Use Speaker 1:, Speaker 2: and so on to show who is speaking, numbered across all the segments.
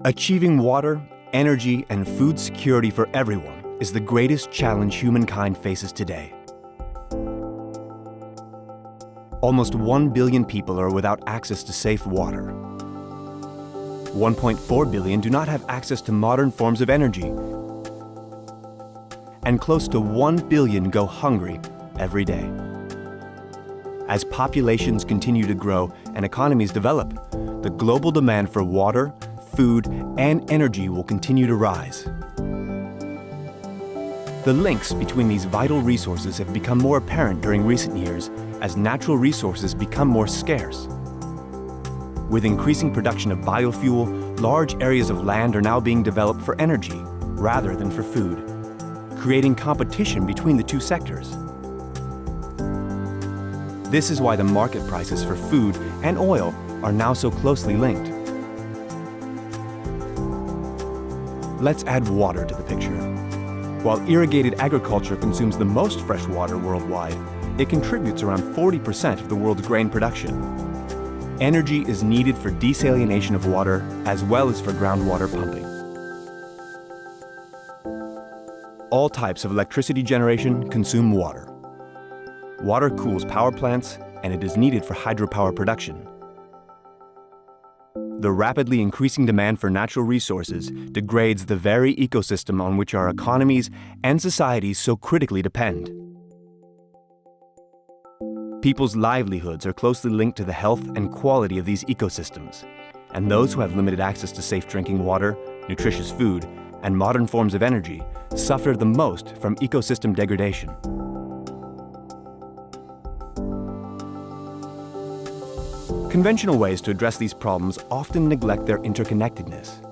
Speaker 1: Achieving water, energy, and food security for everyone is the greatest challenge humankind faces today. Almost 1 billion people are without access to safe water. 1.4 billion do not have access to modern forms of energy. And close to 1 billion go hungry every day. As populations continue to grow and economies develop, the global demand for water, food, and energy will continue to rise. The links between these vital resources have become more apparent during recent years as natural resources become more scarce. With increasing production of biofuel, large areas of land are now being developed for energy rather than for food, creating competition between the two sectors. This is why the market prices for food and oil are now so closely linked. Let's add water to the picture. While irrigated agriculture consumes the most fresh water worldwide, it contributes around 40% of the world's grain production. Energy is needed for desalination of water as well as for groundwater pumping. All types of electricity generation consume water. Water cools power plants, and it is needed for hydropower production. The rapidly increasing demand for natural resources degrades the very ecosystem on which our economies and societies so critically depend. People's livelihoods are closely linked to the health and quality of these ecosystems, and those who have limited access to safe drinking water, nutritious food, and modern forms of energy suffer the most from ecosystem degradation. Conventional ways to address these problems often neglect their interconnectedness.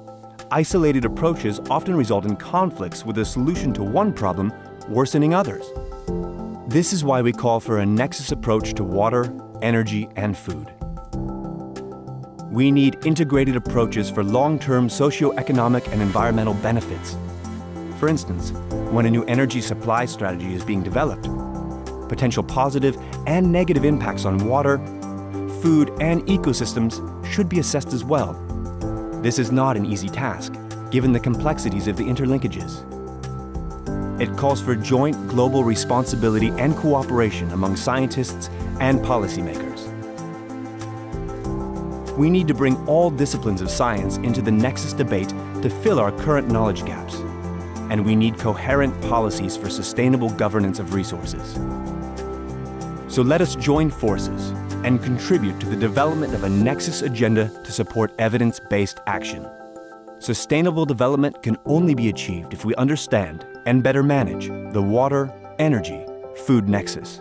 Speaker 1: Isolated approaches often result in conflicts with a solution to one problem worsening others. This is why we call for a nexus approach to water, energy, and food. We need integrated approaches for long-term socioeconomic and environmental benefits. For instance, when a new energy supply strategy is being developed, potential positive and negative impacts on water, food, and ecosystems should be assessed as well. This is not an easy task, given the complexities of the interlinkages. It calls for joint global responsibility and cooperation among scientists and policymakers. We need to bring all disciplines of science into the nexus debate to fill our current knowledge gaps. And we need coherent policies for sustainable governance of resources. So let us join forces and contribute to the development of a nexus agenda to support evidence-based action. Sustainable development can only be achieved if we understand and better manage the water, energy, food nexus.